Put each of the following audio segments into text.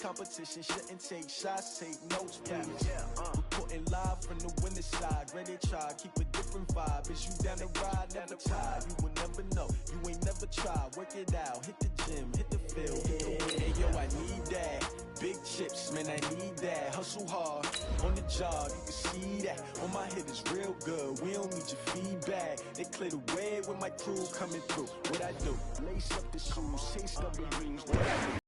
competition shouldn't take shots, take notes, please. Reporting live from the winning side. Ready to try, keep a different vibe. Is you down the ride, never tired. You will never know, you ain't never tried. Work it out, hit the gym, hit the field, hit the win. Hey, yo, I need that. Big chips, man, I need that. Hustle hard, on the job, you can see that. On my head is real good, we don't need your feedback. They clear the way with my crew coming through. What I do? Lace up the shoes, chase W's. What I do?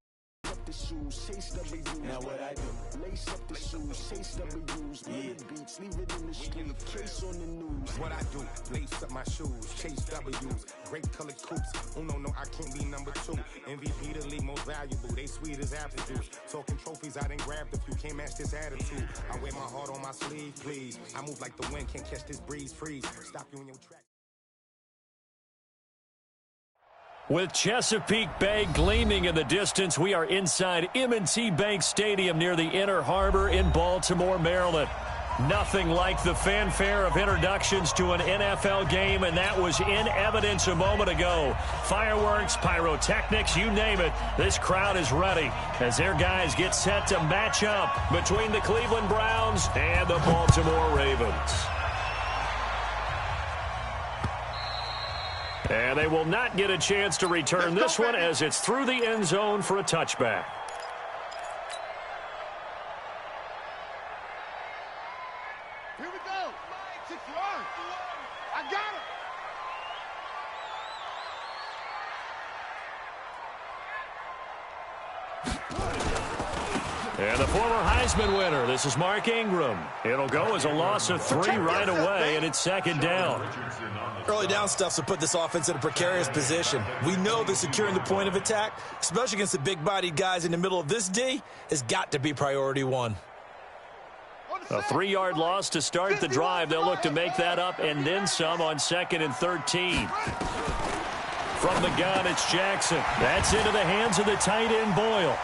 Up the shoes, chase W's. Now what I do? Lace up the shoes, chase W's. The beats, leave it in the street, case on the news. What I do? Lace up my shoes, chase W's. Great colored coops. Oh no, I can't be number 2. MVP the league most valuable. They sweet as apple juice. Talking trophies, I done grabbed a few. Can't match this attitude. I wear my heart on my sleeve, please. I move like the wind, can't catch this breeze. Freeze. Stop you in your track. With Chesapeake Bay gleaming in the distance, we are inside M&T Bank Stadium near the Inner Harbor in Baltimore, Maryland. Nothing like the fanfare of introductions to an NFL game, and that was in evidence a moment ago. Fireworks, pyrotechnics, you name it. This crowd is ready as their guys get set to match up between the Cleveland Browns and the Baltimore Ravens. And they will not get a chance to return this one as it's through the end zone for a touchback. Here we go. 6 yards. I got it. And the former Heisman winner, this is Mark Ingram. It'll go as a loss of 3 right away, and it's second down. Early down stuff to put this offense in a precarious position. We know that securing the point of attack, especially against the big-bodied guys in the middle of this D, has got to be priority 1. A 3-yard loss to start the drive. They'll look to make that up and then some on 2nd and 13. From the gun, it's Jackson. That's into the hands of the tight end, Boyle.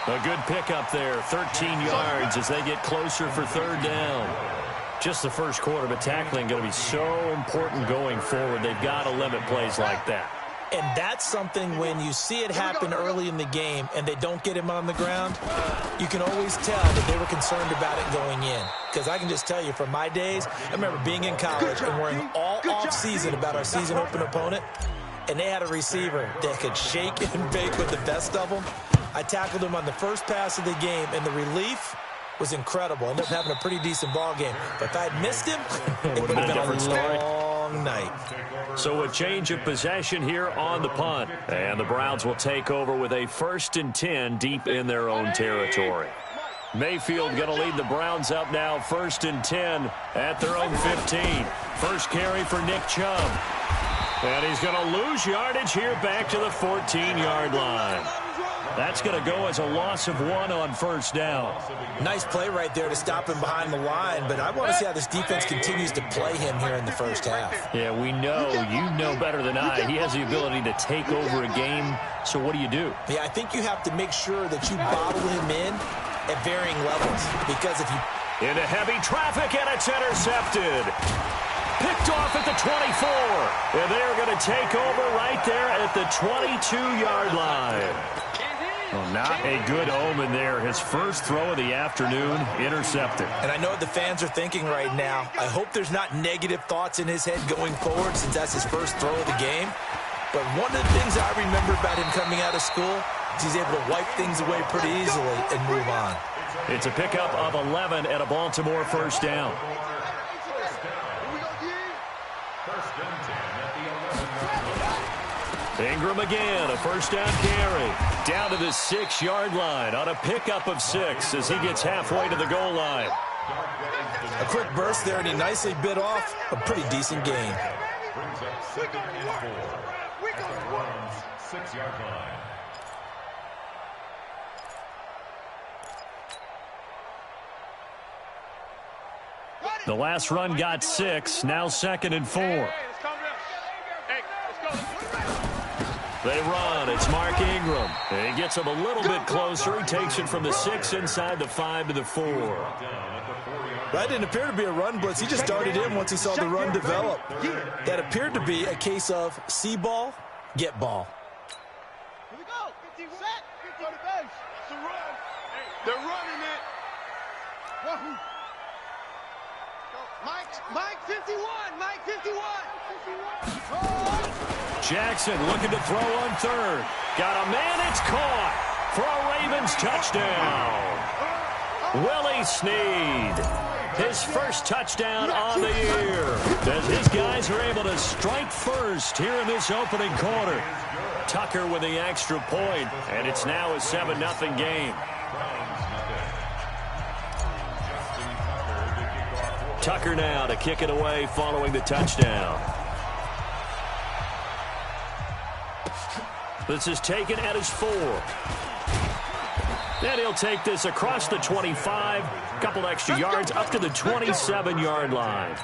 A good pickup there, 13 yards as they get closer for 3rd down. Just the first quarter, but tackling going to be so important going forward. They've got to limit plays like that. And that's something when you see it happen early in the game and they don't get him on the ground, you can always tell that they were concerned about it going in. Because I can just tell you from my days, I remember being in college and worrying all off-season about our season open opponent, and they had a receiver that could shake and bake with the best of them. I tackled him on the first pass of the game, and the relief was incredible. Ended up having a pretty decent ball game. But if I had missed him, it would have been a long night. So a change of possession here on the punt. And the Browns will take over with a 1st and 10 deep in their own territory. Mayfield going to lead the Browns up now, 1st and 10 at their own 15. First carry for Nick Chubb. And he's going to lose yardage here back to the 14-yard line. That's going to go as a loss of 1 on 1st down. Nice play right there to stop him behind the line, but I want to see how this defense continues to play him here in the first half. Yeah, we know. You know better than I. He has the ability to take over a game, so what do you do? Yeah, I think you have to make sure that you bottle him in at varying levels, because if you... Into heavy traffic, and it's intercepted. Picked off at the 24. And they're going to take over right there at the 22-yard line. Well, not a good omen there. His first throw of the afternoon, intercepted. And I know what the fans are thinking right now. I hope there's not negative thoughts in his head going forward since that's his first throw of the game. But one of the things I remember about him coming out of school is he's able to wipe things away pretty easily and move on. It's a pickup of 11 at a Baltimore 1st down. Ingram again, a 1st down carry. Down to the 6-yard line on a pickup of 6 as he gets halfway to the goal line. A quick burst there, and he nicely bit off a pretty decent gain. Brings up 2nd and 4. Browns 6-yard line. The last run got 6, now 2nd and 4. They run. It's Mark Ingram. And he gets him a little bit closer. He takes it from the 6 inside the 5 to the 4. That didn't appear to be a run blitz. He just darted in once he saw the run develop. That appeared to be a case of see ball, get ball. Here we go. Set. It's a run. They're running it. Wahoo. Mike 51. Mike 51. Jackson looking to throw on third. Got a man, it's caught for a Ravens touchdown. Willie Snead, his first touchdown on the year, as his guys are able to strike first here in this opening quarter. Tucker with the extra point, and it's now a 7-0 game. Tucker now to kick it away following the touchdown. This is taken at his 4. And he'll take this across the 25, a couple extra yards up to the 27-yard line.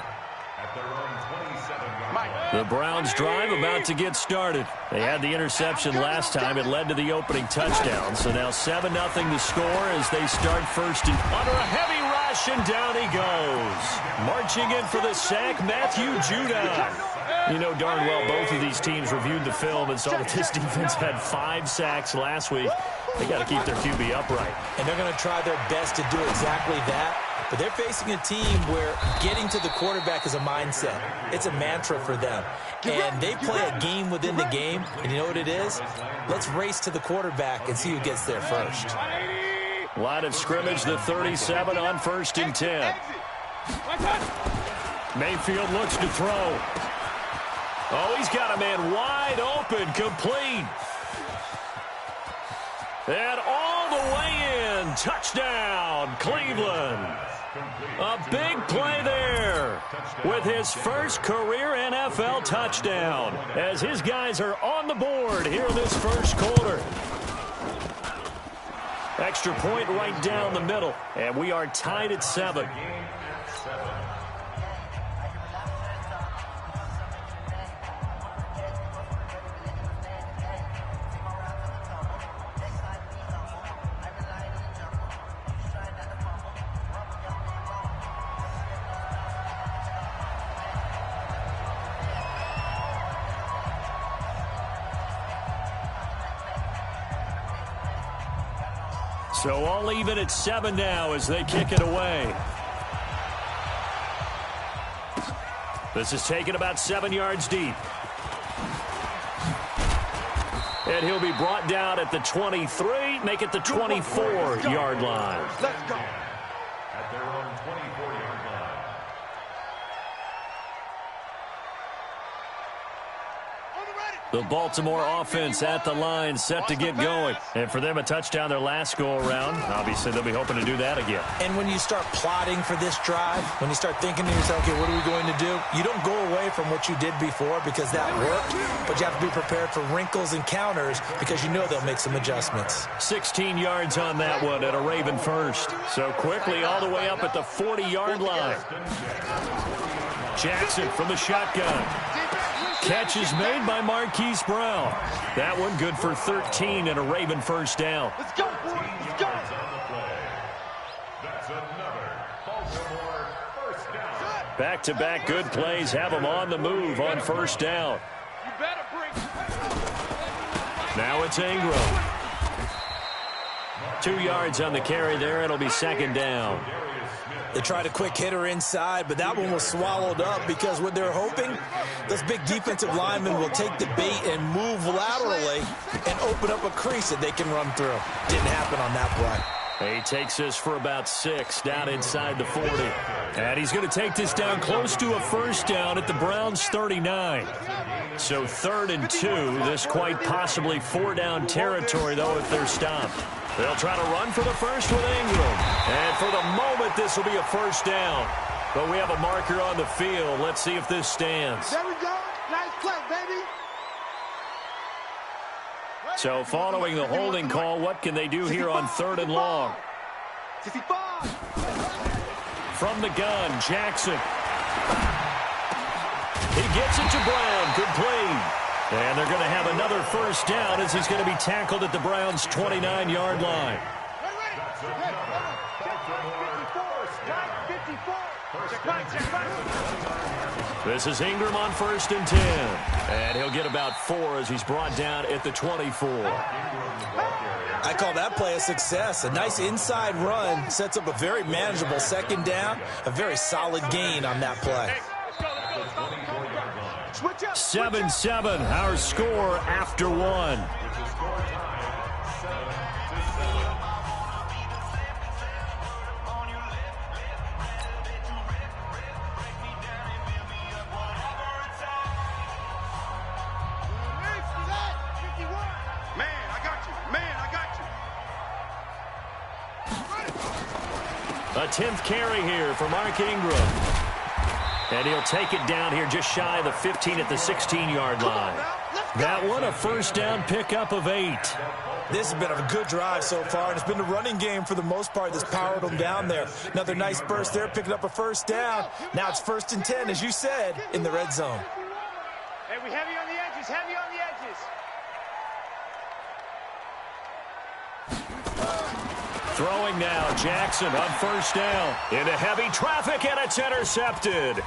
The Browns drive about to get started. They had the interception last time. It led to the opening touchdown. So now 7-0 the score as they start first and under a heavy rush, and down he goes. Marching in for the sack, Matthew Judon. You know darn well both of these teams reviewed the film and saw that this defense had 5 sacks last week. They got to keep their QB upright. And they're going to try their best to do exactly that. But they're facing a team where getting to the quarterback is a mindset. It's a mantra for them. And they play a game within the game. And you know what it is? Let's race to the quarterback and see who gets there first. Line of scrimmage, the 37 on 1st and 10. Mayfield looks to throw. Oh, he's got a man wide open, complete. And all the way in, touchdown, Cleveland. A big play there with his first career NFL touchdown as his guys are on the board here in this first quarter. Extra point right down the middle, and we are tied at 7. So all even at 7 now as they kick it away. This is taken about 7 yards deep. And he'll be brought down at the 23, make it the 24-yard line. Let's go. At their own 24-yard line. The Baltimore offense at the line, set to get going. And for them, a touchdown their last go-around. Obviously, they'll be hoping to do that again. And when you start plotting for this drive, when you start thinking to yourself, okay, what are we going to do? You don't go away from what you did before because that worked, but you have to be prepared for wrinkles and counters because you know they'll make some adjustments. 16 yards on that one at a Raven first. So quickly all the way up at the 40-yard line. Jackson from the shotgun. Catch is made by Marquise Brown. That one good for 13 and a Raven first down. Let's go. Let's go. That's another Baltimore first down. Back-to-back good plays have them on the move on first down. You better bring. Now it's Ingram. 2 yards on the carry there. It'll be second down. They tried a quick hitter inside, but that one was swallowed up because what they're hoping, those big defensive linemen will take the bait and move laterally and open up a crease that they can run through. Didn't happen on that play. He takes this for about 6 down inside the 40. And he's going to take this down close to a first down at the Browns' 39. So 3rd and 2. This quite possibly 4-down territory, though, if they're stopped. They'll try to run for the first with Ingram. And for the moment, this will be a first down. But we have a marker on the field. Let's see if this stands. There we go. Nice play, baby. So following the holding call, what can they do here on 3rd and long? 65. From the gun, Jackson. He gets it to Brown. Complete. And they're going to have another first down as he's going to be tackled at the Browns' 29-yard line. This is Ingram on 1st and 10. And he'll get about 4 as he's brought down at the 24. I call that play a success. A nice inside run sets up a very manageable second down, a very solid gain on that play. 7-7, our score after one. A 10th carry here for Mark Ingram. And he'll take it down here just shy of the 15 at the 16-yard line. That one, a first down pickup of 8. This has been a good drive so far, and it's been the running game for the most part that's powered them down there. Another nice burst there, picking up a first down. Now it's 1st and 10, as you said, in the red zone. Hey, we heavy on the edges, heavy on the edges. Throwing now, Jackson on first down. Into heavy traffic, and it's intercepted.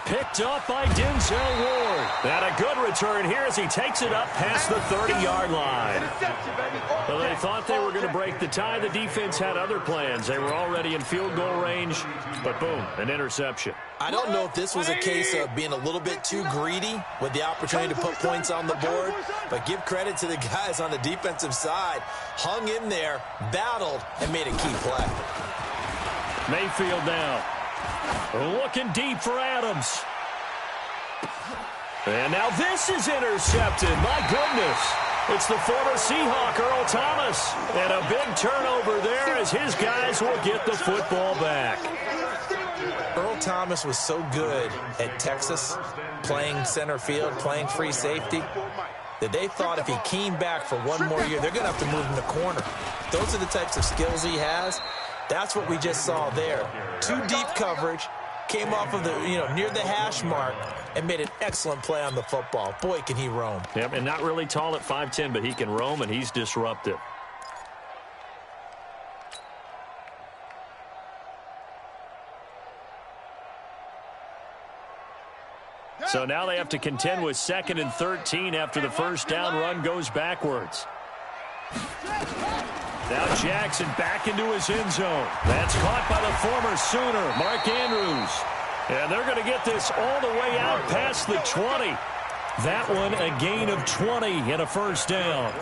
Picked up by Denzel Ward. And a good return here as he takes it up past the 30-yard line. Well, they thought they were going to break the tie. The defense had other plans. They were already in field goal range, but boom, an interception. I don't know if this was a case of being a little bit too greedy with the opportunity to put points on the board, but give credit to the guys on the defensive side. Hung in there, battled, and made a key play. Mayfield now. Looking deep for Adams. And now this is intercepted. My goodness. It's the former Seahawk, Earl Thomas. And a big turnover there as his guys will get the football back. Earl Thomas was so good at Texas, playing center field, playing free safety, that they thought if he came back for one more year, they're going to have to move him to corner. Those are the types of skills he has. That's what we just saw there. Too deep coverage, came off of the, near the hash mark, and made an excellent play on the football. Boy, can he roam. Yep, and not really tall at 5'10", but he can roam, and he's disruptive. So now they have to contend with 2nd and 13 after the first down run goes backwards. Now Jackson back into his end zone. That's caught by the former Sooner, Mark Andrews. And they're going to get this all the way out past the 20. That one a gain of 20 and a first down.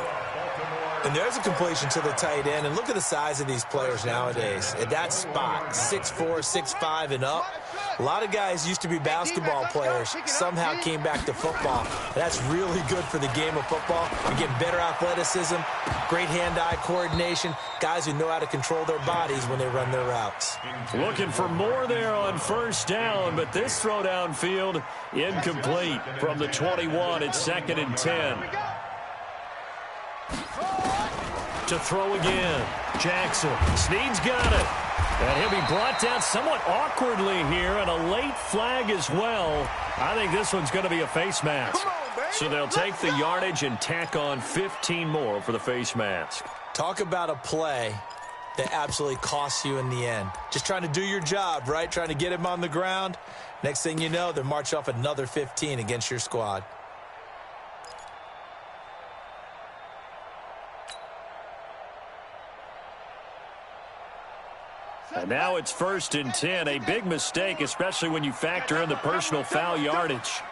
And there's a completion to the tight end. And look at the size of these players nowadays. At that spot, 6'4", 6'5", and up. A lot of guys used to be basketball players, somehow came back to football. That's really good for the game of football. You're getting better athleticism, great hand-eye coordination, guys who know how to control their bodies when they run their routes. Looking for more there on first down, but this throw downfield incomplete from the 21. It's 2nd and 10. To throw again. Jackson. Snead's got it. And he'll be brought down somewhat awkwardly here, and a late flag as well. I think this one's going to be a face mask. So they'll take the yardage and tack on 15 more for the face mask. Talk about a play that absolutely costs you in the end. Just trying to do your job, right? Trying to get him on the ground. Next thing you know, they march off another 15 against your squad. And now it's 1st and 10. A big mistake, especially when you factor in the personal foul yardage.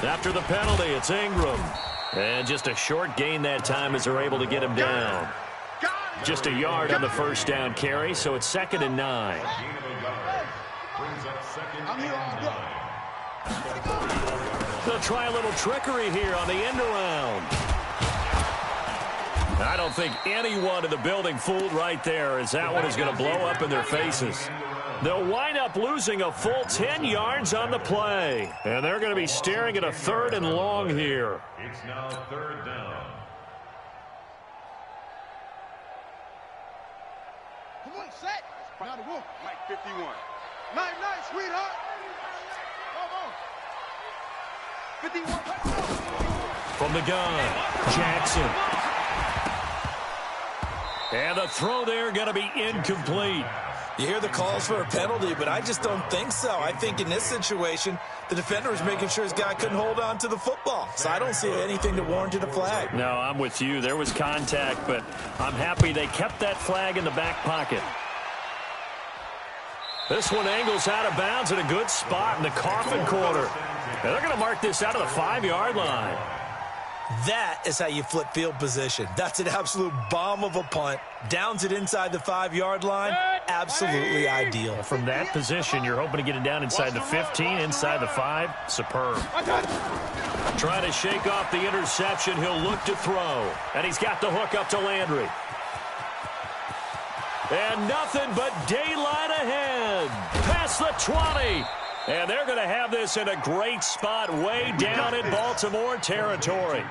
After the penalty, it's Ingram. And just a short gain that time as they're able to get him down. Just a yard on the first down carry, so it's 2nd and 9. They'll try a little trickery here on the end around. I don't think anyone in the building fooled right there, as that one is going to blow up in their faces. They'll wind up losing a full 10 yards on the play. And they're going to be staring at a 3rd and long here. It's now 3rd down. Come on, set. Now the wolf. Mike 51. Night, sweetheart. Come on. 51. From the gun, Jackson. And the throw there going to be incomplete. You hear the calls for a penalty, but I just don't think so. I think in this situation, the defender was making sure his guy couldn't hold on to the football. So I don't see anything to warrant a flag. No, I'm with you. There was contact, but I'm happy they kept that flag in the back pocket. This one angles out of bounds in a good spot in the coffin corner. And they're going to mark this out of the 5-yard line. That is how you flip field position. That's an absolute bomb of a punt. Downs it inside the 5-yard line. Absolutely ideal. From that position, you're hoping to get it down inside the 15, inside the 5. Superb. Trying to shake off the interception. He'll look to throw. And he's got the hook up to Landry. And nothing but daylight ahead. Past the 20. And they're going to have this in a great spot way down in Baltimore territory.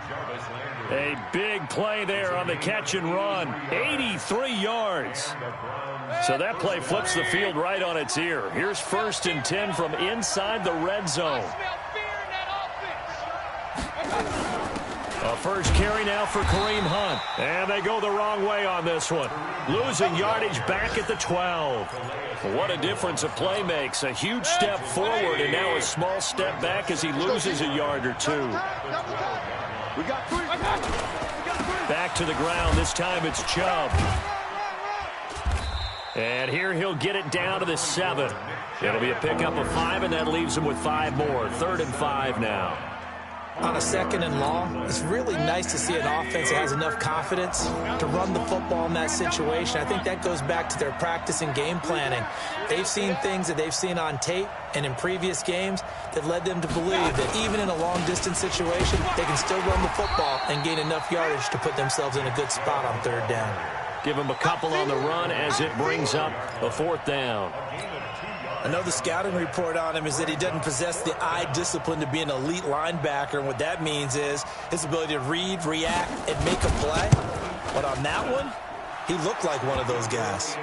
A big play there on the catch and run. 83 yards. So that play flips the field right on its ear. Here's 1st and 10 from inside the red zone. A first carry now for Kareem Hunt. And they go the wrong way on this one. Losing yardage back at the 12. What a difference a play makes. A huge step forward and now a small step back as he loses a yard or two. Back to the ground. This time it's Chubb. And here he'll get it down to the 7. It'll be a pickup of 5, and that leaves him with 5 more. 3rd and 5 now. On a 2nd and long, it's really nice to see an offense that has enough confidence to run the football in that situation. I think that goes back to their practice and game planning. They've seen things that they've seen on tape and in previous games that led them to believe that even in a long-distance situation, they can still run the football and gain enough yardage to put themselves in a good spot on 3rd down. Give him a couple on the run as it brings up a 4th down. I know the scouting report on him is that he doesn't possess the eye discipline to be an elite linebacker, and what that means is his ability to read, react, and make a play. But on that one, he looked like one of those guys.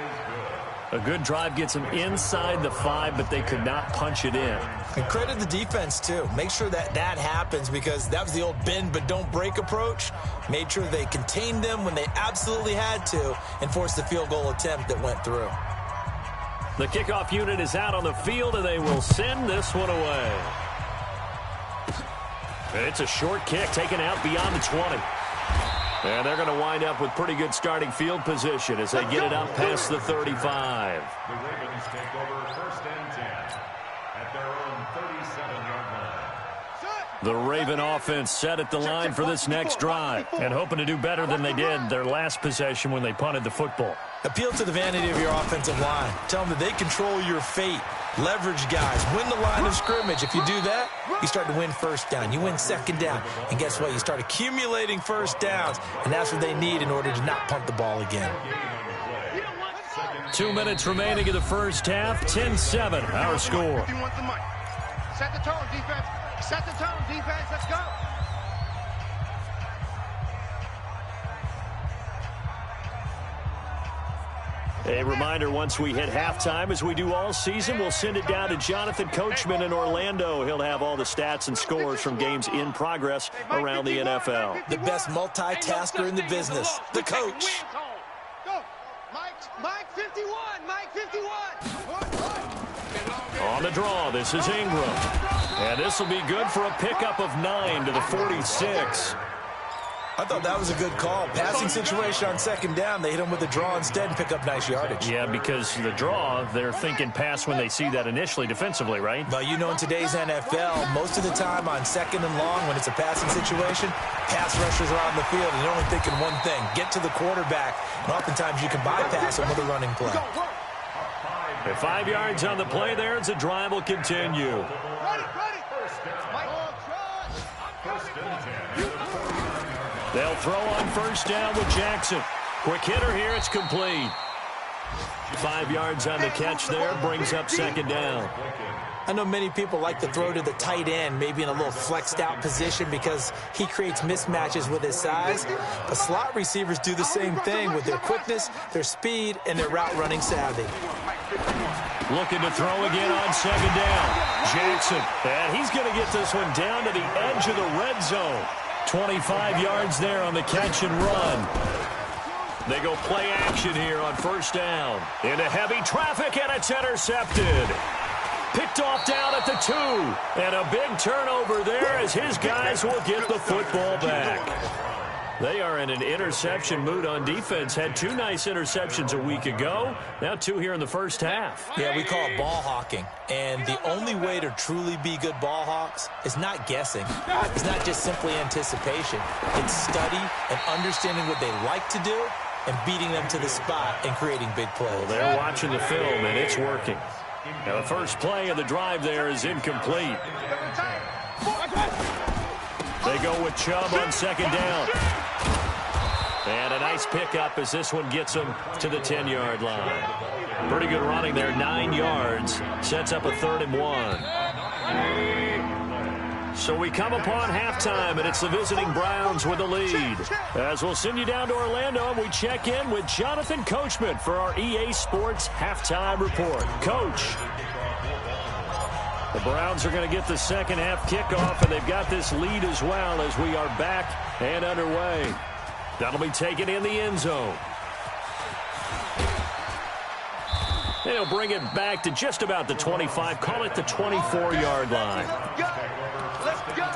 A good drive gets him inside the 5, but they could not punch it in. And credit the defense, too. Make sure that that happens because that was the old bend but don't break approach. Made sure they contained them when they absolutely had to and forced the field goal attempt that went through. The kickoff unit is out on the field, and they will send this one away. And it's a short kick taken out beyond the 20. And they're going to wind up with pretty good starting field position as they get it up past the 35. The Ravens take over 1st and 10 at their own 37-yard line. The Raven offense set at the line for this next drive and hoping to do better than they did their last possession when they punted the football. Appeal to the vanity of your offensive line. Tell them that they control your fate. Leverage guys. Win the line of scrimmage. If you do that, you start to win 1st down. You win 2nd down. And guess what? You start accumulating 1st downs. And that's what they need in order to not punt the ball again. 2 minutes remaining in the 1st half. 10-7, our score. Set the tone, defense. Set the tone, defense. Let's go. A reminder, once we hit halftime, as we do all season, we'll send it down to Jonathan Coachman in Orlando. He'll have all the stats and scores from games in progress around the NFL. The best multitasker in the business, the coach. Go. Mike 51. Mike 51. On the draw, this is Ingram. And this will be good for a pickup of 9 to the 46. I thought that was a good call. Passing situation on 2nd down. They hit him with a draw instead and pick up nice yardage. Yeah, because the draw, they're thinking pass when they see that initially defensively, right? Well, you know, in today's NFL, most of the time on 2nd and long, when it's a passing situation, pass rushers are on the field, and they're only thinking one thing, get to the quarterback. And oftentimes you can bypass them with a running play. The 5 yards on the play there as the drive will continue. Ready. They'll throw on 1st down with Jackson. Quick hitter here, it's complete. 5 yards on the catch there, brings up 2nd down. I know many people like to throw to the tight end, maybe in a little flexed out position because he creates mismatches with his size. But slot receivers do the same thing with their quickness, their speed, and their route running savvy. Looking to throw again on 2nd down. Jackson, and he's going to get this one down to the edge of the red zone. 25 yards there on the catch and run. They go play action here on first down. Into heavy traffic, and it's intercepted. Picked off down at the 2. And a big turnover there as his guys will get the football back. They are in an interception mood on defense. Had 2 nice interceptions a week ago. Now 2 here in the first half. Yeah, we call it ball hawking. And the only way to truly be good ball hawks is not guessing. It's not just simply anticipation. It's study and understanding what they like to do and beating them to the spot and creating big plays. Well, they're watching the film, and it's working. Now the first play of the drive there is incomplete. They go with Chubb on second down. And a nice pickup as this one gets them to the 10-yard line. Pretty good running there, 9 yards. Sets up a 3rd and 1. So we come upon halftime, and it's the visiting Browns with the lead. As we'll send you down to Orlando, and we check in with Jonathan Coachman for our EA Sports Halftime Report. Coach. The Browns are going to get the second half kickoff, and they've got this lead as well as we are back and underway. That'll be taken in the end zone. And he'll bring it back to just about the 25. Call it the 24-yard line. Let's go.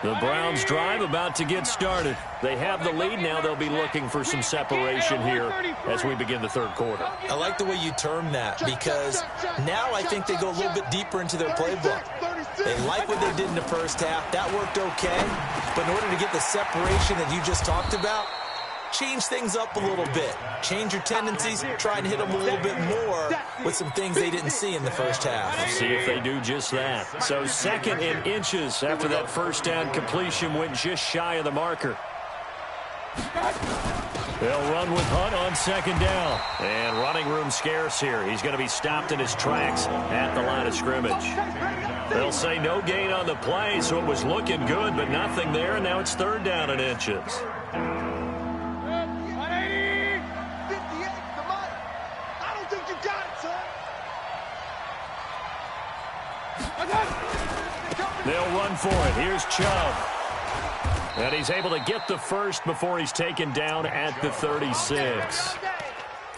The Browns drive about to get started. They have the lead now. They'll be looking for some separation here as we begin the third quarter. I like the way you term that because now I think they go a little bit deeper into their playbook. They like what they did in the first half. That worked okay. But in order to get the separation that you just talked about, change things up a little bit. Change your tendencies. Try and hit them a little bit more with some things they didn't see in the first half. Let's see if they do just that. So 2nd and inches after that first down completion went just shy of the marker. They'll run with Hunt on second down. And running room scarce here. He's going to be stopped in his tracks at the line of scrimmage. They'll say no gain on the play, so it was looking good, but nothing there, and now it's 3rd down and inches. They'll run for it. Here's Chubb. And he's able to get the first before he's taken down at the 36.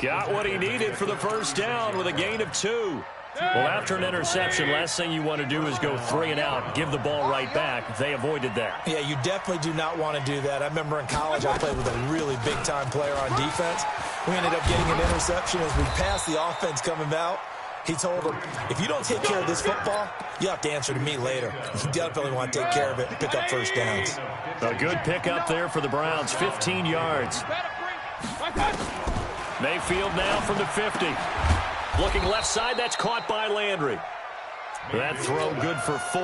Got what he needed for the first down with a gain of 2. Well, after an interception, last thing you want to do is go 3 and out, give the ball right back. They avoided that. Yeah, you definitely do not want to do that. I remember in college I played with a really big-time player on defense. We ended up getting an interception as we passed the offense coming out. He told him, if you don't take care of this football, you have to answer to me later. You definitely want to take care of it and pick up first downs. A good pickup there for the Browns, 15 yards. Mayfield now from the 50. Looking left side, that's caught by Landry. That throw good for 4.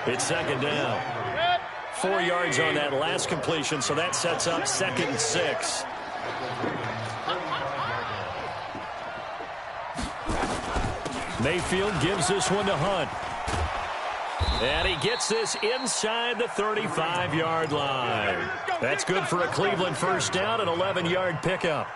It's 2nd down. 4 yards on that last completion, so that sets up 2nd and 6. Mayfield gives this one to Hunt. And he gets this inside the 35-yard line. That's good for a Cleveland first down, an 11-yard pickup.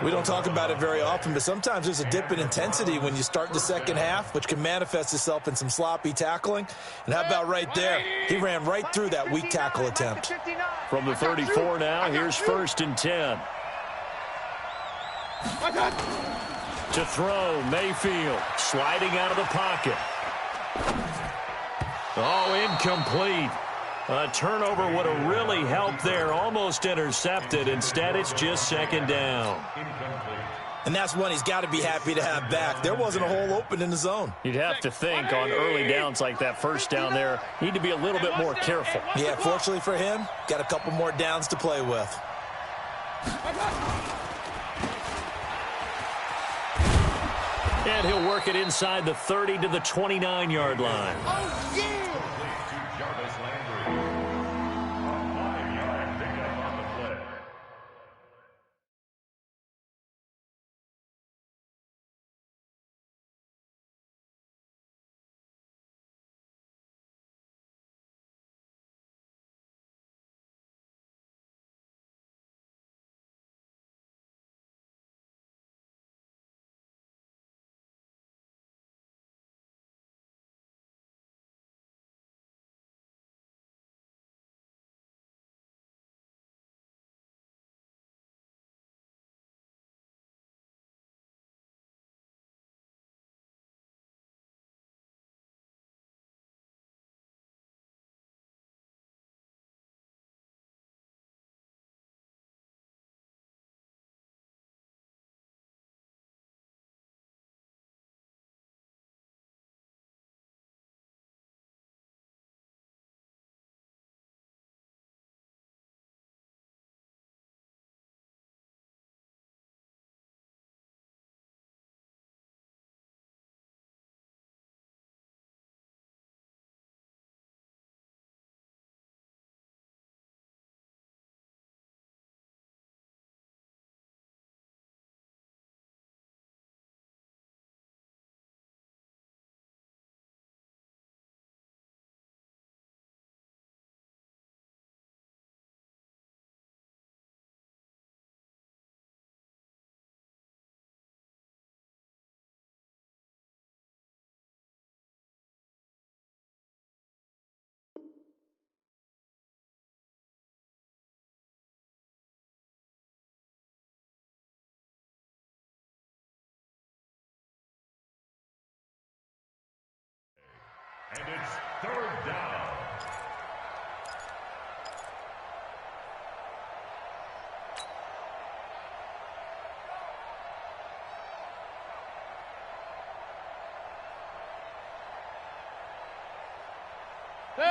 We don't talk about it very often, but sometimes there's a dip in intensity when you start the second half, which can manifest itself in some sloppy tackling. And how about right there? He ran right through that weak tackle attempt. From the 34 now, here's 1st and 10. To throw, Mayfield sliding out of the pocket. Oh, incomplete. A turnover would have really helped there. Almost intercepted. Instead, it's just 2nd down. And that's one he's got to be happy to have back. There wasn't a hole open in the zone. You'd have to think on early downs like that first down there, need to be a little bit more careful. Yeah, fortunately for him, got a couple more downs to play with. And he'll work it inside the 30 to the 29-yard line. Oh, yeah. Third down.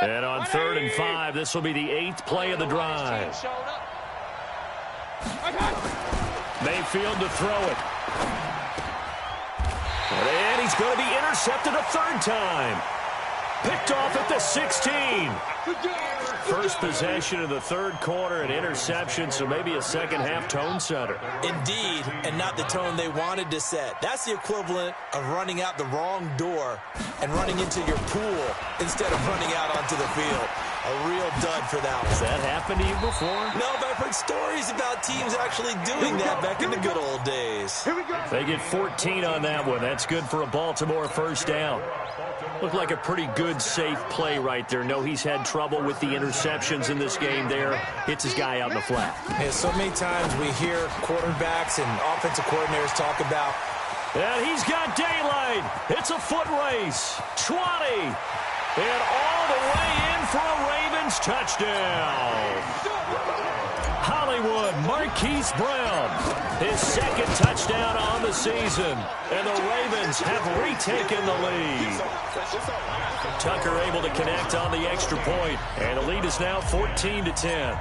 And on 3rd and 5, this will be the 8th play of the drive. Mayfield to throw it. And he's going to be intercepted a 3rd time. Picked off at the 16. First possession of the 3rd quarter, an interception, so maybe a second-half tone setter. Indeed, and not the tone they wanted to set. That's the equivalent of running out the wrong door and running into your pool instead of running out onto the field. A real dud for that one. Has that happened to you before? No, but I've heard stories about teams actually doing that back in the good old days. They get 14 on that one. That's good for a Baltimore 1st down. Looked like a pretty good, safe play right there. No, he's had trouble with the interceptions in this game there. Hits his guy out in the flat. Yeah, so many times we hear quarterbacks and offensive coordinators talk about, and he's got daylight. It's a foot race. 20. And all the way in for a Ravens touchdown. Hollywood Marquise Brown, his 2nd touchdown on the season. And the Ravens have retaken the lead. Tucker able to connect on the extra point. And the lead is now 14-10.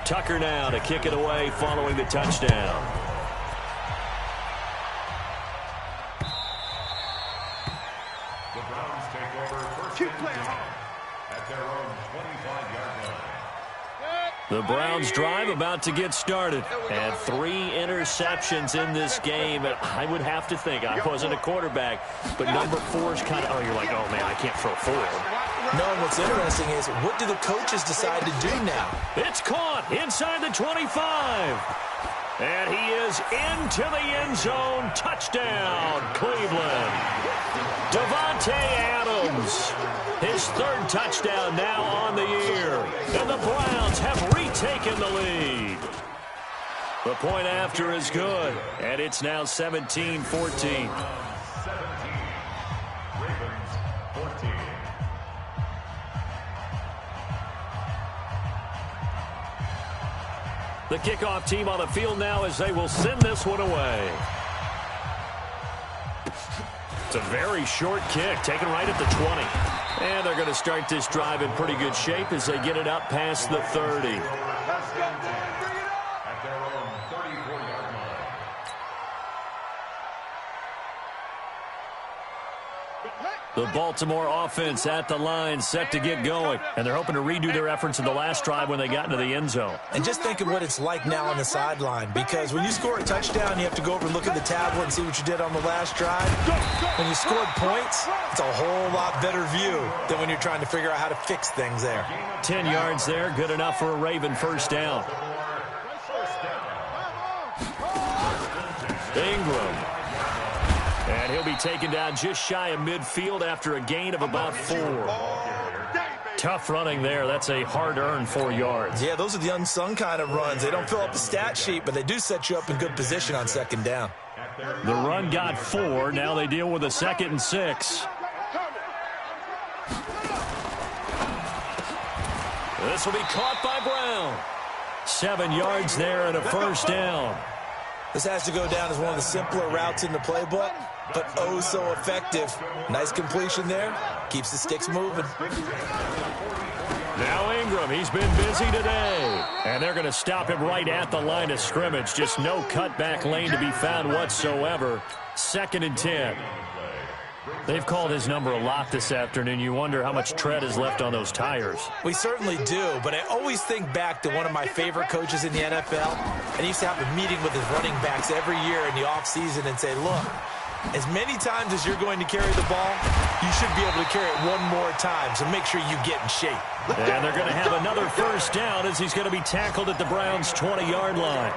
Tucker now to kick it away following the touchdown. The Browns take over 1st and 10 at their own 25-yard line. The Browns drive about to get started. And 3 interceptions in this game. I would have to think, I wasn't a quarterback, but number 4 is kind of, you're like, oh, man, I can't throw 4. No, and what's interesting is, what do the coaches decide to do now? It's caught inside the 25. And he is into the end zone. Touchdown, Cleveland. Davante Adams, his 3rd touchdown now on the year. And the Browns have retaken the lead. The point after is good, and it's now 17-14. 17. Ravens 14. The kickoff team on the field now as they will send this one away. It's a very short kick, taken right at the 20. And they're going to start this drive in pretty good shape as they get it up past the 30. At their own 34-yard line. The Baltimore offense at the line, set to get going. And they're hoping to redo their efforts in the last drive when they got into the end zone. And just think of what it's like now on the sideline, because when you score a touchdown, you have to go over and look at the tablet and see what you did on the last drive. When you scored points, it's a whole lot better view than when you're trying to figure out how to fix things there. 10 yards there, good enough for a Raven 1st down. Ingram. And he'll be taken down just shy of midfield after a gain of about 4. Tough running there. That's a hard-earned 4 yards. Yeah, those are the unsung kind of runs. They don't fill up the stat sheet, but they do set you up in good position on 2nd down. The run got 4. Now they deal with a 2nd and 6. This will be caught by Brown. 7 yards there and a 1st down. This has to go down as one of the simpler routes in the playbook, but oh so effective. Nice completion there. Keeps the sticks moving. Now Ingram, he's been busy today. And they're going to stop him right at the line of scrimmage. Just no cutback lane to be found whatsoever. 2nd and 10. They've called his number a lot this afternoon. You wonder how much tread is left on those tires. We certainly do, but I always think back to one of my favorite coaches in the NFL. And he used to have a meeting with his running backs every year in the offseason and say, look, as many times as you're going to carry the ball, you should be able to carry it one more time, so make sure you get in shape. And they're going to have another 1st down as he's going to be tackled at the Browns' 20-yard line.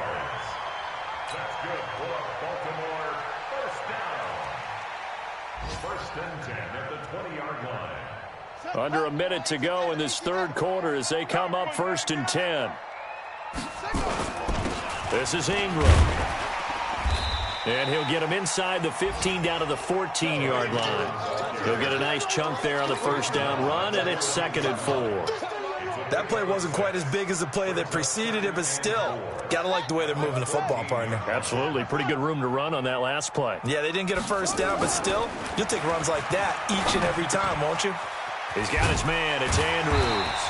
That's good for Baltimore. 1st down. 1st and 10 at the 20-yard line. Under a minute to go in this 3rd quarter as they come up 1st and 10. This is Ingram. And he'll get him inside the 15 down to the 14-yard line. He'll get a nice chunk there on the first down run, and it's 2nd and 4. That play wasn't quite as big as the play that preceded it, but still, got to like the way they're moving the football, partner. Absolutely. Pretty good room to run on that last play. Yeah, they didn't get a first down, but still, you'll take runs like that each and every time, won't you? He's got his man. It's Andrews.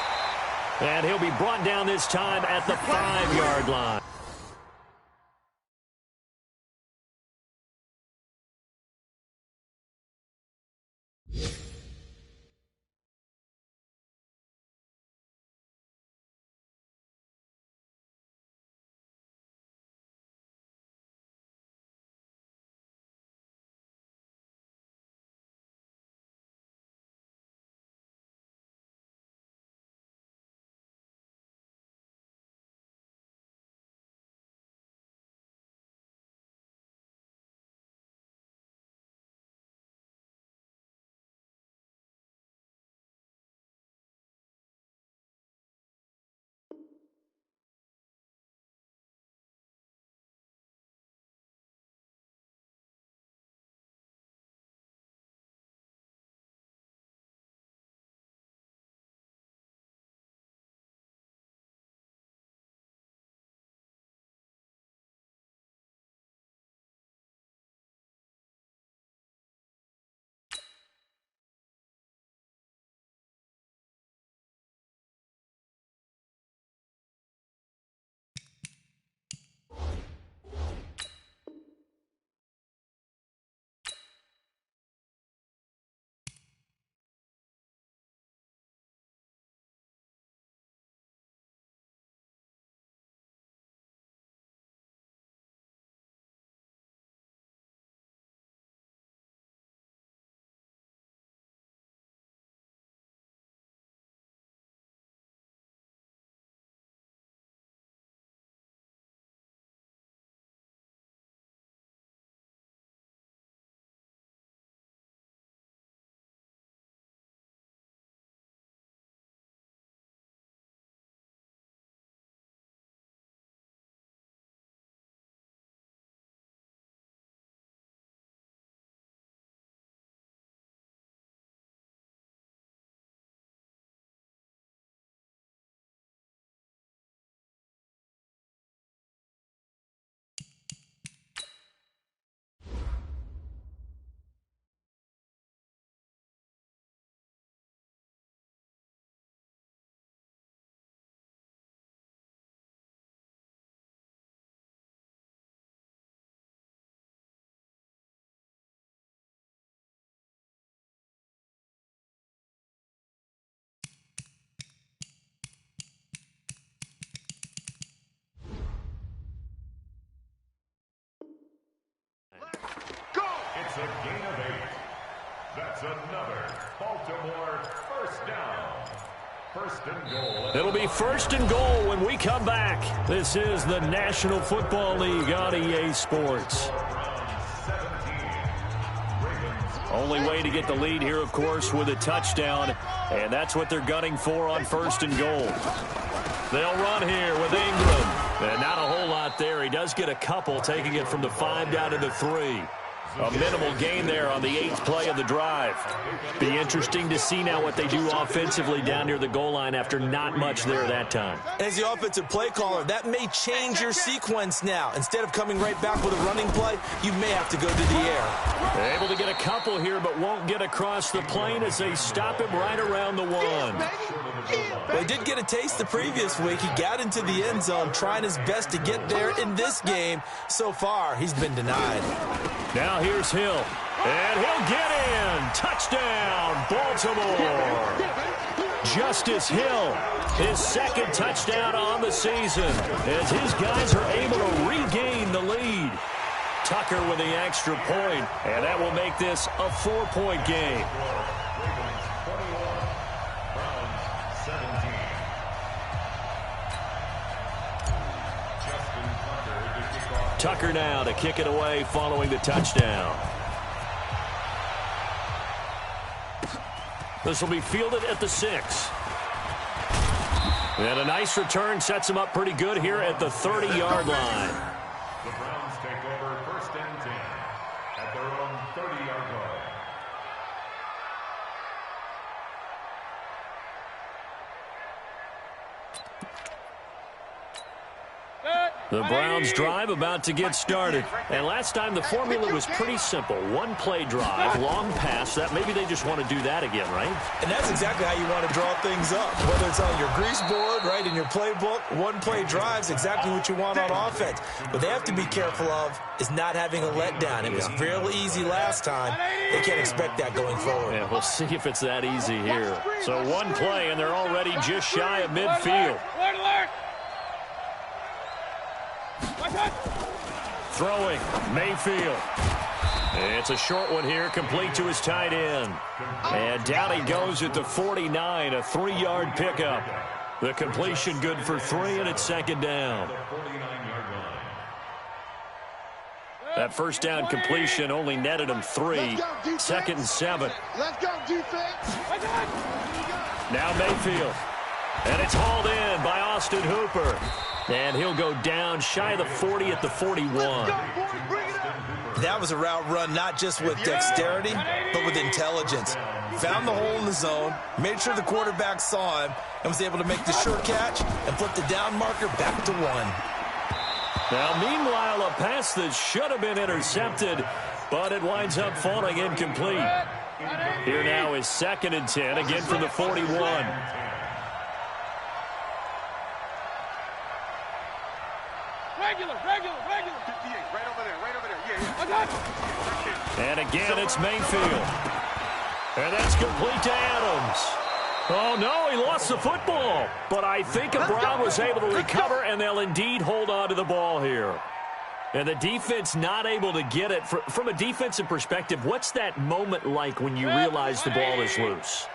And he'll be brought down this time at the 5-yard line. It's a gain of 8. That's another Baltimore first down. First and goal. It'll be 1st and goal when we come back. This is the National Football League on EA Sports. Only way to get the lead here, of course, with a touchdown, and that's what they're gunning for on 1st and goal. They'll run here with Ingram. And not a whole lot there. He does get a couple, taking it from the 5 down to the 3. A minimal gain there on the 8th play of the drive. Be interesting to see now what they do offensively down near the goal line after not much there that time. As the offensive play caller, that may change your sequence now. Instead of coming right back with a running play, you may have to go to the air. They're able to get a couple here, but won't get across the plane as they stop him right around the 1. They did get a taste the previous week. He got into the end zone, trying his best to get there in this game. So far, he's been denied. Now here's Hill, and he'll get in. Touchdown, Baltimore. Justice Hill, his 2nd touchdown on the season, as his guys are able to regain the lead. Tucker with the extra point, and that will make this a 4-point game. Tucker now to kick it away following the touchdown. This will be fielded at the 6. And a nice return sets him up pretty good here at the 30-yard line. The Browns take over 1st and 10 at their own 30-yard line. The Browns drive about to get started. And last time the formula was pretty simple. One play drive, long pass. That maybe they just want to do that again, right? And that's exactly how you want to draw things up. Whether it's on your grease board, right, in your playbook, one play drive's exactly what you want on offense. What they have to be careful of is not having a letdown. It was real easy last time. They can't expect that going forward. Yeah, we'll see if it's that easy here. So one play, and they're already just shy of midfield. Throwing, Mayfield. It's a short one here, complete to his tight end. And down he goes at the 49, a 3-yard pickup. The completion good for 3, and it's second down. That first down completion only netted him 3. Second and 7. Let's go, defense. Now Mayfield. And it's hauled in by Austin Hooper. And he'll go down shy of the 40 at the 41. That was a route run not just with dexterity, but with intelligence. Found the hole in the zone, made sure the quarterback saw him, and was able to make the sure catch and flip the down marker back to 1. Now, meanwhile, a pass that should have been intercepted, but it winds up falling incomplete. Here now is 2nd and 10, again from the 41. Regular. 58, right over there. Yeah. And again, it's Mayfield. And that's complete to Adams. Oh, no, he lost the football. But I think Brown was able to recover, and they'll indeed hold on to the ball here. And the defense not able to get it. From a defensive perspective, what's that moment like when you realize the ball is loose?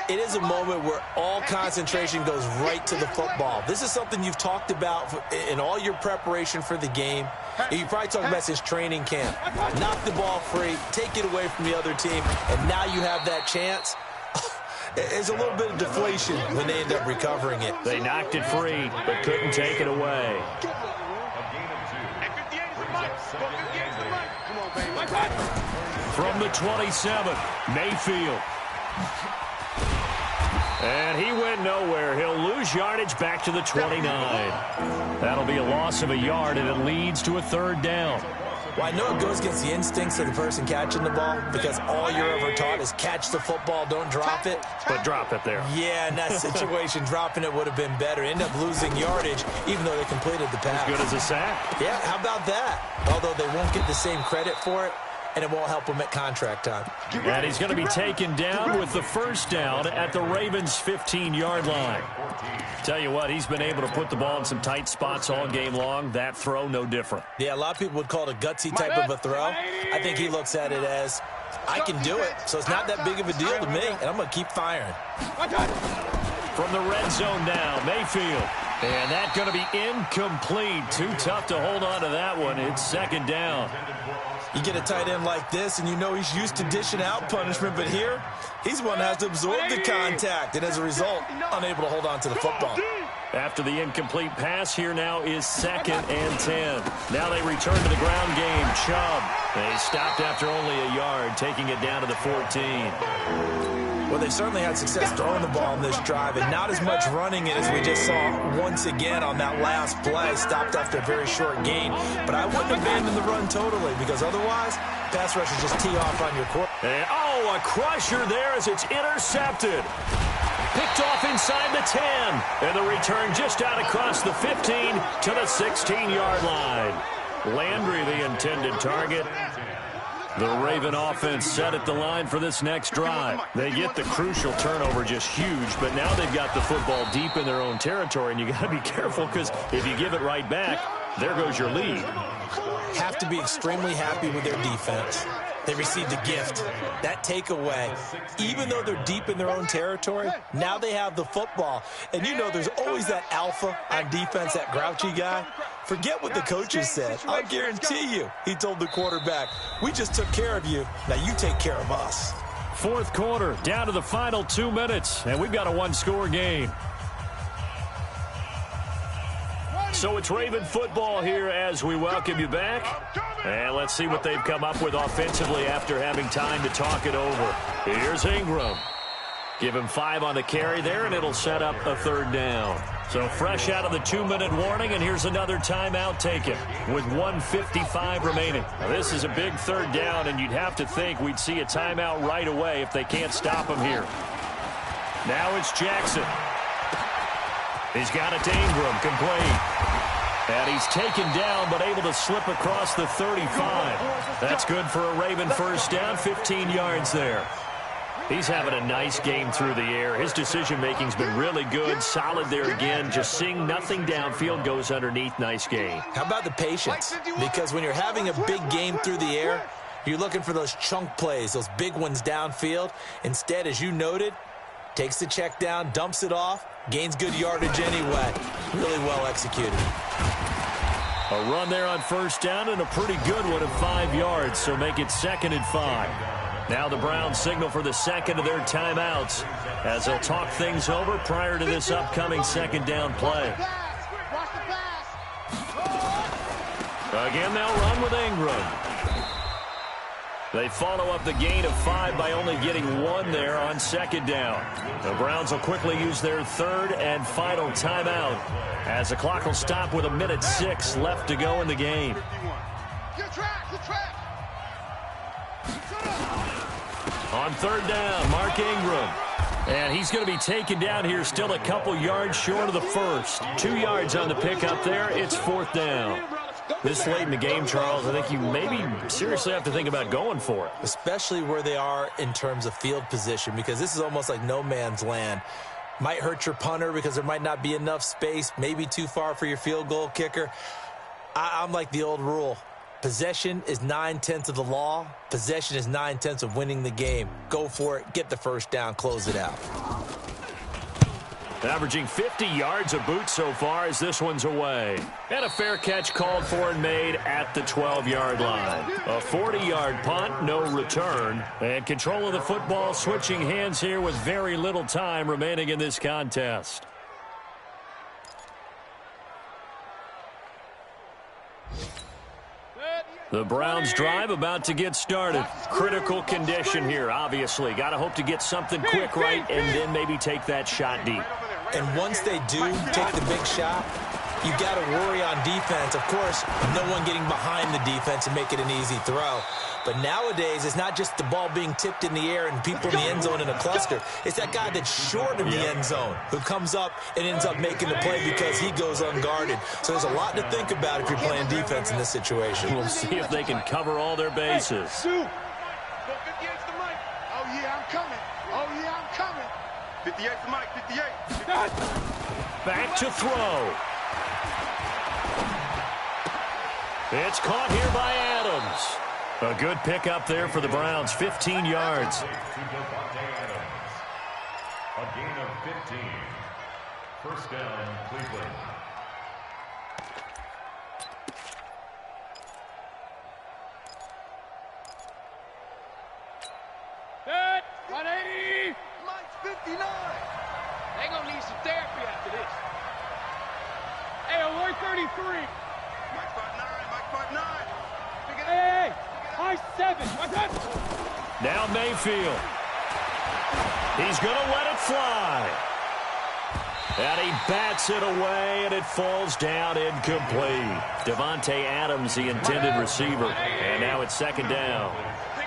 It is a moment where all concentration goes right to the football. This is something you've talked about in all your preparation for the game. You probably talked about since training camp. Knock the ball free, take it away from the other team, and now you have that chance. There's a little bit of deflation when they end up recovering it. They knocked it free, but couldn't take it away. From the 27, Mayfield. And he went nowhere. He'll lose yardage back to the 29. That'll be a loss of a yard, and it leads to a 3rd down. Well, I know it goes against the instincts of the person catching the ball because all you're ever taught is catch the football, don't drop it. But drop it there. Yeah, in that situation, dropping it would have been better. End up losing yardage, even though they completed the pass. As good as a sack. Yeah, how about that? Although they won't get the same credit for it, and it won't help him at contract time. And he's going to be taken down with the 1st down at the Ravens' 15-yard line. Tell you what, he's been able to put the ball in some tight spots all game long. That throw, no different. Yeah, a lot of people would call it a gutsy type of a throw. I think he looks at it as, I can do it, so it's not that big of a deal to me, and I'm going to keep firing. From the red zone now, Mayfield. And that's going to be incomplete. Too tough to hold on to that one. It's 2nd down. You get a tight end like this, and you know he's used to dishing out punishment, but here, he's the one that has to absorb the contact, and as a result, unable to hold on to the football. After the incomplete pass, here now is 2nd and 10. Now they return to the ground game. Chubb. They stopped after only a yard, taking it down to the 14. Well, they certainly had success throwing the ball in this drive, and not as much running it as we just saw once again on that last play. Stopped after a very short gain, but I wouldn't abandon the run totally because otherwise, pass rushers just tee off on your court. And, oh, a crusher there as it's intercepted. Picked off inside the 10, and the return just out across the 15 to the 16-yard line. Landry, the intended target. The Raven offense set at the line for this next drive. They get the crucial turnover, just huge, but now they've got the football deep in their own territory, and you got to be careful because if you give it right back, there goes your lead. Have to be extremely happy with their defense. They received a gift. That takeaway, even though they're deep in their own territory, now they have the football. And you know there's always that alpha on defense, that grouchy guy. Forget what the coaches said. I'll guarantee you, he told the quarterback, we just took care of you. Now you take care of us. 4th quarter, down to the final 2 minutes, and we've got a 1-score game. So it's Raven football here as we welcome you back. And let's see what they've come up with offensively after having time to talk it over. Here's Ingram. Give him 5 on the carry there, and it'll set up a 3rd down. So fresh out of the 2-minute warning, and here's another timeout taken with 1:55 remaining. Now, this is a big 3rd down, and you'd have to think we'd see a timeout right away if they can't stop him here. Now it's Jackson. He's got it to Ingram, complete. And he's taken down, but able to slip across the 35. That's good for a Raven 1st down, 15 yards there. He's having a nice game through the air. His decision-making's been really good. Solid there again. Just seeing nothing downfield, goes underneath. Nice game. How about the patience? Because when you're having a big game through the air, you're looking for those chunk plays, those big ones downfield. Instead, as you noted, takes the check down, dumps it off, gains good yardage anyway. Really well executed. A run there on 1st down, and a pretty good one of 5 yards, so make it 2nd and 5. Now the Browns signal for the 2nd of their timeouts as they'll talk things over prior to this upcoming 2nd down play. Again, they'll run with Ingram. They follow up the gain of 5 by only getting 1 there on 2nd down. The Browns will quickly use their 3rd and final timeout as the clock will stop with 1:06 left to go in the game. On 3rd down, Mark Ingram. And he's going to be taken down here, still a couple yards short of the 1st. 2 yards on the pickup there. It's 4th down. This late in the game, Charles, I think you maybe seriously have to think about going for it. Especially where they are in terms of field position, because this is almost like no man's land. Might hurt your punter because there might not be enough space, maybe too far for your field goal kicker. I'm like the old rule. Possession is 9/10 of the law. Possession is 9/10 of winning the game. Go for it. Get the 1st down. Close it out. Averaging 50 yards a boot so far as this one's away. And a fair catch called for and made at the 12-yard line. A 40-yard punt, no return. And control of the football switching hands here with very little time remaining in this contest. The Browns drive about to get started. Critical condition here, obviously. Got to hope to get something quick right and then maybe take that shot deep. And once they do take the big shot, you got to worry on defense. Of course, no one getting behind the defense and make it an easy throw. But nowadays, it's not just the ball being tipped in the air and people in the end zone in a cluster. It's that guy that's short of the end zone who comes up and ends up making the play because he goes unguarded. So there's a lot to think about if you're playing defense in this situation. We'll see if they can cover all their bases. Hey, 58's the mic. Oh, yeah, I'm coming. Oh, yeah, I'm coming. 58's the mic, 58. Back to throw. It's caught here by Adams. A good pickup there for the Browns, 15 yards. A gain of 15. 1st down, Cleveland. Good. 180. Mike's 59. They gonna need some therapy after this. Hey, 133. Mike's 5'9. Mike's 5'9. Hey, 5'7. Now Mayfield. He's going to let it fly. And he bats it away, and it falls down incomplete. Devontae Adams, the intended receiver. And now it's 2nd down.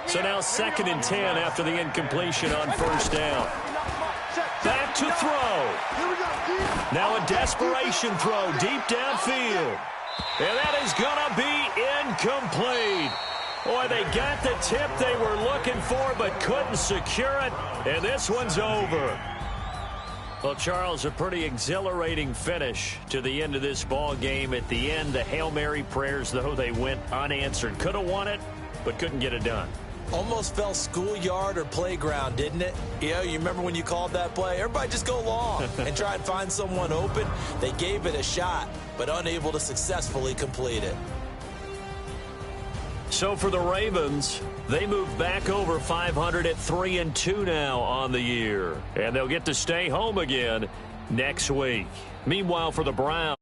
So now 2nd and 10 after the incompletion on 1st down. Back to throw. Now a desperation throw deep downfield. And that is going to be incomplete. Boy, they got the tip they were looking for but couldn't secure it. And this one's over. Well, Charles, a pretty exhilarating finish to the end of this ball game. At the end, the Hail Mary prayers, though, they went unanswered. Could have won it, but couldn't get it done. Almost fell schoolyard or playground, didn't it? You know, you remember when you called that play? Everybody just go long and try and find someone open. They gave it a shot, but unable to successfully complete it. So for the Ravens, they move back over 500 at 3-2 now on the year. And they'll get to stay home again next week. Meanwhile, for the Browns,